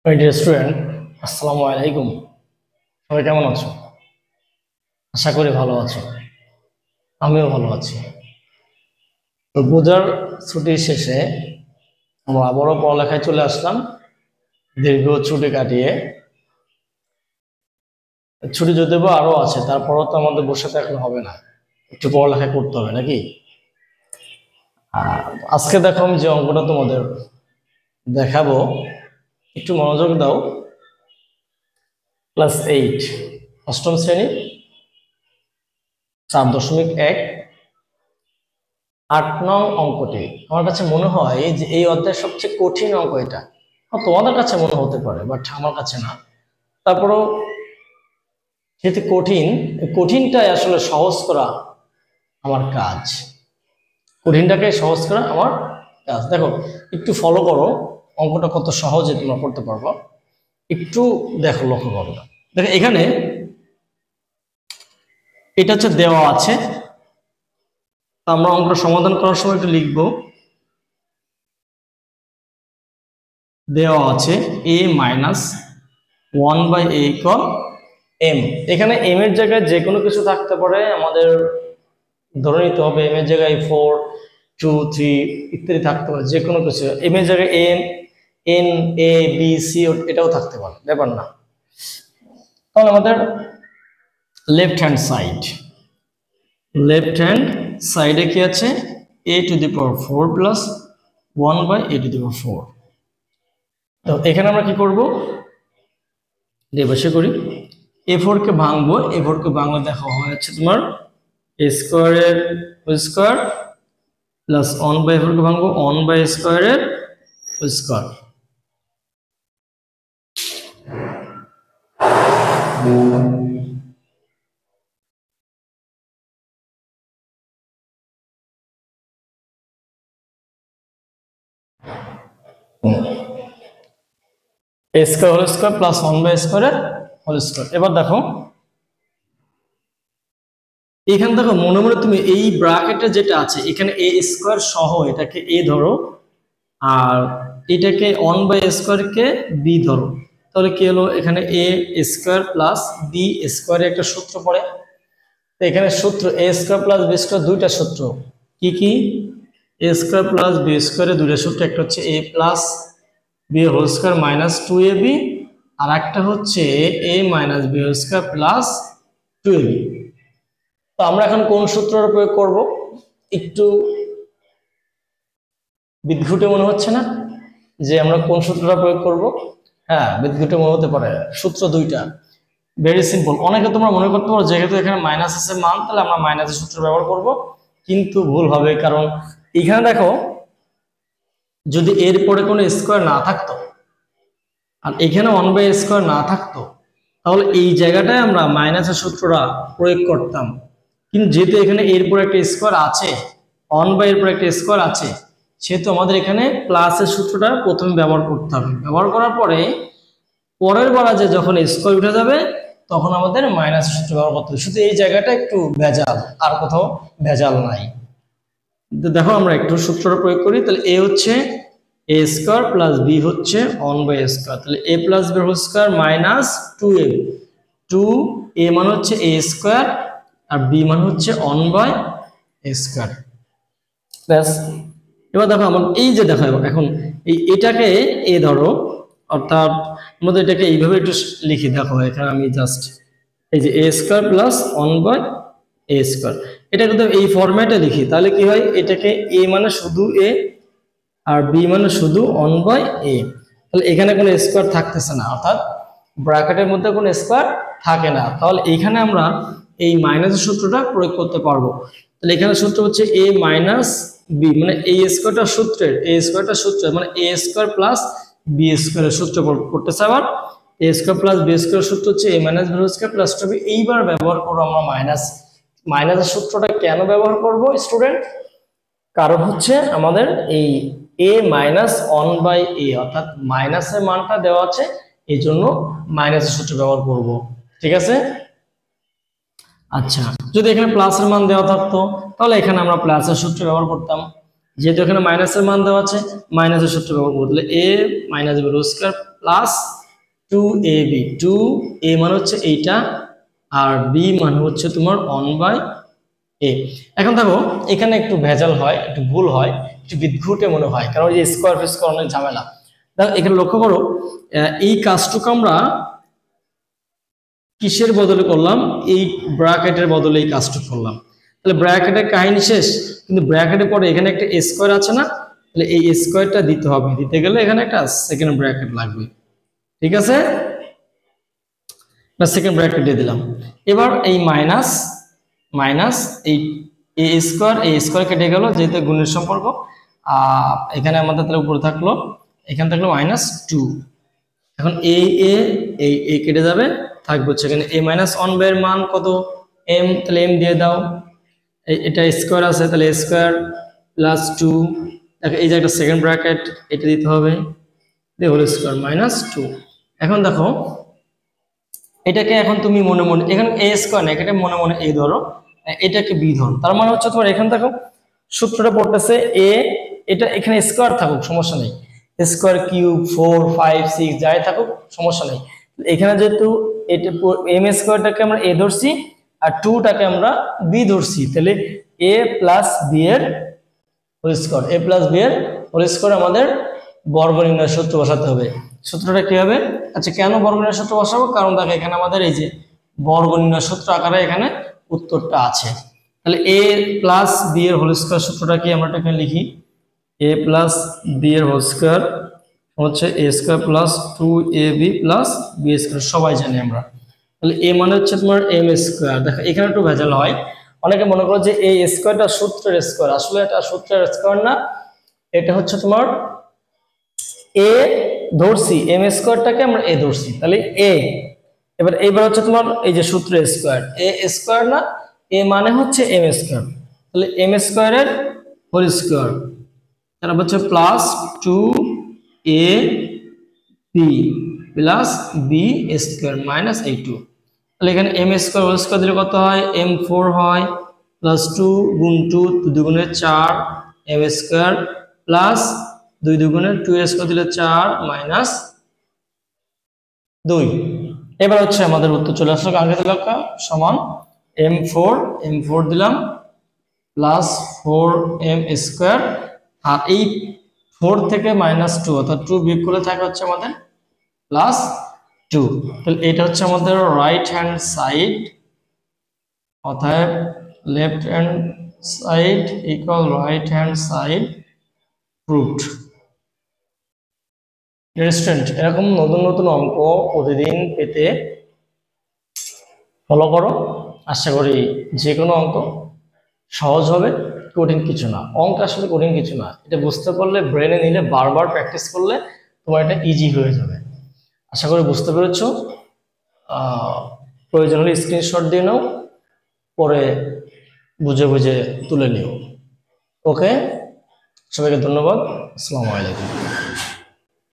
Dear student, আসসালামু আলাইকুম। সবাই কেমন আছো? আশা করি ভালো আছো। আমিও ভালো আছি। তো পূজার ছুটি শেষে আমরা আবারও পড়ালেখায় চলে আসলাম। দীর্ঘ ছুটি কাটিয়ে ছুটি যদিও আরো আছে, তারপরও তো আমাদের বসে থাকলে হবে না, একটু পড়ালেখা করতে হবে নাকি? আজকে দেখো আমি যে অঙ্কটা তোমাদের দেখাবো, একটু মনোযোগ দাও। ক্লাস 8 অষ্টম শ্রেণী 4.1 8 নং অঙ্কটি। আমার কাছে মনে হয় যে এই অধ্যায়ের সবচেয়ে কঠিন অঙ্ক এটা। তোমাদের কাছে মনে হতে পারে, বাট আমার কাছে না। তারপরেও যেহেতু কঠিনটাই আসলে সহজ করা আমার কাজ। কঠিনটাকে সহজ করা আমার কাজ। দেখো, একটু ফলো করো, অঙ্কটা কত সহজে তোমরা করতে পারবো। একটু দেখো, লক্ষ্য করো। দেখো এখানে এটা হচ্ছে দেওয়া আছে, আমরা অঙ্কটা সমাধান করার সময় একটু লিখবো। দেওয়া আছে a minus 1/a equal m। এখানে m এর জায়গায় যে কোনো কিছু থাকতে পারে, আমাদের ধরে নিতে হবে m এর জায়গায় 4, 2, 3 ইত্যাদি থাকতে পারে, যে কোনো কিছু। m এর জায়গায় n, a, b, c এটাও থাকতে পারে, ব্যাপার না। তাহলে আমাদের লেফট হ্যান্ড সাইডে কি আছে? a to the power 4 plus 1/a to the power 4। তো এখানে আমরা কি করব? বসে করি। a4 কে ভাঙবো। a4 কে ভাঙলে দেখা হয়েছে তোমার a স্কয়ারের হোল স্কয়ার প্লাস 1/4 কে ভাঙবো 1/a স্কয়ারের whole square. a square whole square plus 1/a স্কয়ারের হোল স্কয়ার। এবার দেখো এখানে দেখো, মনে মনে তুমি এই ব্র্যাকেটে যেটা আছে এখানে a স্কয়ার সহ এটাকে a ধরো, আর এটাকে 1/a স্কয়ারকে b ধরো। তাহলে কি হলো? এখানে a স্কয়ার প্লাস b স্কয়ারে একটা সূত্র পড়ে। তো এখানে সূত্র a square plus b square, দুইটা সূত্র। কি কি? a স্কয়ার প্লাস b স্কয়ারে দুইটা সূত্র, একটা হচ্ছে a plus b whole square minus 2ab, আর একটা হচ্ছে a minus b whole square plus 2ab। তো আমরা এখন কোন সূত্রটা প্রয়োগ করব? একটু বিদঘুটে মনে হচ্ছে না যে আমরা কোন সূত্রটা প্রয়োগ করব? হ্যাঁ, বিদঘুটে মনে হতে পারে। সূত্র দুইটা, ভেরি সিম্পল। অনেকে তোমরা মনে করতে পারো যেহেতু এখানে মাইনাস আছে মান, তাহলে আমরা মাইনাসের সূত্র ব্যবহার করব, কিন্তু ভুল হবে। কারণ এখানে দেখো, যদি এর পরে কোনো স্কয়ার না থাকতো আর এখানে 1/a স্কয়ার না থাকতো, তাহলে এই জায়গাটায় আমরা মাইনাসের সূত্রটা প্রয়োগ করতাম। কিন্তু যেহেতু এখানে এরপর একটা স্কয়ার আছে, 1/a এর পর একটা স্কয়ার আছে, সেহেতু আমাদের এখানে প্লাসের সূত্রটা প্রথমে ব্যবহার করতে হবে। ব্যবহার করার পরে পরের বার যে যখন স্কয়ার উঠে যাবে তখন আমাদের মাইনাসের সূত্র ব্যবহার করতে হবে। শুধু এই জায়গাটা একটু ভেজাল, আর কোথাও ভেজাল নাই। দেখো আমরা একটু সূত্রটা প্রয়োগ করি। তাহলে a হচ্ছে a স্কয়ার প্লাস b হচ্ছে 1/a স্কয়ার। তাহলে a plus b whole square minus 2a। 2a মান হচ্ছে a স্কয়ার আর b মান হচ্ছে 1/a স্কয়ার। ব্যাস। এবার দেখো আমার এই যে দেখো, এখন এটাকে a ধরো, অর্থাৎ আমাদের এটাকে এইভাবে একটু লিখি। দেখো এখানে আমি জাস্ট এই যে a square plus 1/a square, এটা কিন্তু এই ফরম্যাটে লিখি। তাহলে কি হয়? এটাকে a মানে শুধু a আর b মানে শুধু 1/a। তাহলে এখানে কোনো স্কয়ার থাকতেছে না, অর্থাৎ ব্র্যাকেটের মধ্যে কোনো স্কয়ার থাকে না। তাহলে এইখানে আমরা এই মাইনাসের সূত্রটা প্রয়োগ করতে পারবো। তাহলে এখানে সূত্র হচ্ছে a মাইনাস b, মানে a স্কয়ারটা সূত্রের মানে a স্কয়ার প্লাস b স্কয়ারের সূত্র করতেছে। আবার a স্কয়ার প্লাস b স্কয়ারের সূত্র হচ্ছে a minus b square plus 2b। এইবার ব্যবহার করব আমরা মাইনাসের সূত্রটা কেন ব্যবহার করব স্টুডেন্ট? কারণ হচ্ছে আমাদের এই a মাইনাস 1/a, অর্থাৎ মাইনাসের মানটা দেওয়া আছে, এই জন্য মাইনাসের সূত্র ব্যবহার করব। ঠিক আছে? আচ্ছা, যদি এখানে প্লাসের মান দেওয়া থাকতো তাহলে এখানে আমরা প্লাসের সূত্র ব্যবহার করতাম। যেহেতু এখানে মাইনাসের মান দেওয়া আছে, মাইনাসের সূত্র ব্যবহার করবো, তাহলে a minus b whole square plus 2ab, 2a মানে হচ্ছে এইটা আর b মানে হচ্ছে তোমার 1/a। এখন দেখো এখানে একটু ভেজাল হয়, একটু ভুল হয়, একটু বিদঘুটে মনে হয়, কারণ এই স্কয়ার স্কয়ার অনেক ঝামেলা। দেখো এখানে লক্ষ্য করো, এই কাজটুকু আমরা কিসের বদলে করলাম, এই ব্র্যাকেটের বদলে এই কাজটুকু করলাম। তাহলে ব্র্যাকেটের কাহিনী শেষ, কিন্তু ব্র্যাকেটের পরে এখানে একটা স্কয়ার আছে না, তাহলে এই স্কয়ারটা দিতে হবে, দিতে গেলে এখানে একটা সেকেন্ড ব্র্যাকেট লাগবে। ঠিক আছে, সেকেন্ড ব্র্যাকেট দিয়ে দিলাম। এবার এই মাইনাস মাইনাস এই এ স্কয়ার কেটে গেল, যেহেতু গুণের সম্পর্ক। এখানে আমাদের তাহলে উপরে থাকলো, এখানে থাকলো -2। এখন এই কেটে যাবে, থাকবে হচ্ছে এখানে a মাইনাস 1 এর মান কত, m, তাহলে m দিয়ে দাও। এটা স্কয়ার আছে, তাহলে a স্কয়ার প্লাস 2, দেখো এই যে একটা সেকেন্ড ব্র্যাকেট, এটা দিতে হবে, দিয়ে হোল স্কয়ার -2। এখন দেখো এটাকে এখন তুমি মনে মনে, এখানে a স্কয়ার না, এটা মনে মনে a ধরো, এটাকে b ধরো। তার মানে হচ্ছে তোমার এখানে দেখো সূত্রটা পড়তেছে a, এটা এখানে স্কয়ার থাকুক সমস্যা নেই, স্কয়ার কিউব 4 5 6 যাই থাকুক সমস্যা নেই। এখানে যেহেতু এটা m স্কয়ারটাকে আমরা a ধরছি আর 2টাকে আমরা b ধরছি, তাহলে a প্লাস b এর whole square, a plus b এর হোল স্কয়ার আমাদের বর্গ নির্ণয়ের সূত্র বসাতে হবে। সূত্রটা কি হবে? আচ্ছা, কেন বর্গ নির্ণয়ের সূত্র বসাবো? কারণ দেখো এখানে আমাদের এই যে বর্গ নির্ণয়ের সূত্র আকারে এখানে উত্তরটা আছে। তাহলে a প্লাস b এর হোল স্কয়ার সূত্রটা কি, আমরা এখানে লিখি, a প্লাস b এর হোল স্কয়ার হচ্ছে a square plus 2ab plus b square, সবাই জানি আমরা। তাহলে a মানে হচ্ছে তোমার m স্কয়ার। দেখো এখানে একটু ভেজাল হয়, অনেকে মনে করো যে এই স্কয়ারটা সূত্রের স্কয়ার, আসলে এটা সূত্রের স্কয়ার না, এটা হচ্ছে তোমার a ধরছি, m স্কয়ারটাকে আমরা a ধরছি, তাহলে a। এবার হচ্ছে তোমার এই যে সূত্রের স্কয়ার, a স্কয়ার না, a মানে হচ্ছে m স্কয়ার, তাহলে m স্কয়ারের হোল স্কয়ার, তারপর হচ্ছে plus 2ab plus b square minus 2। তাহলে এখানে m স্কয়ার হোল স্কয়ার দিলে কত হয়, m4 হয়, প্লাস 2 গুণ 2 2 গুণে 4 m স্কয়ার প্লাস 2 দুগুণে 2 স্কয়ার দিলে 4 মাইনাস 2। এবার হচ্ছে আমাদের উত্তর চলে আসলো কাঙ্ক্ষিত লক্ষ্য সমান m4 দিলাম প্লাস 4m স্কয়ার, আর এই 4 থেকে -2 অর্থাৎ 2 বিয়োগ করলে থাকে হচ্ছে আমাদের প্লাস 2। তাহলে এটা হচ্ছে আমাদের রাইট হ্যান্ড সাইড, অতএব left hand side equal right hand side proved. Student, এরকম নতুন নতুন অঙ্ক প্রতিদিন পেতে ফলো করো। আশা করি যে কোনো অঙ্ক সহজ হবে, কঠিন কিছু না। অঙ্ক আসলে কঠিন কিছু না, এটা বুঝতে পারলে, ব্রেনে নিলে, বারবার প্র্যাকটিস করলে তোমার এটা ইজি হয়ে যাবে। আশা করি বুঝতে পেরেছো। প্রয়োজন হলে স্ক্রিনশট দিয়ে নাও, পরে বুঝে বুঝে তুলে নিও। ওকে, সবাইকে ধন্যবাদ। আসসালামু আলাইকুম।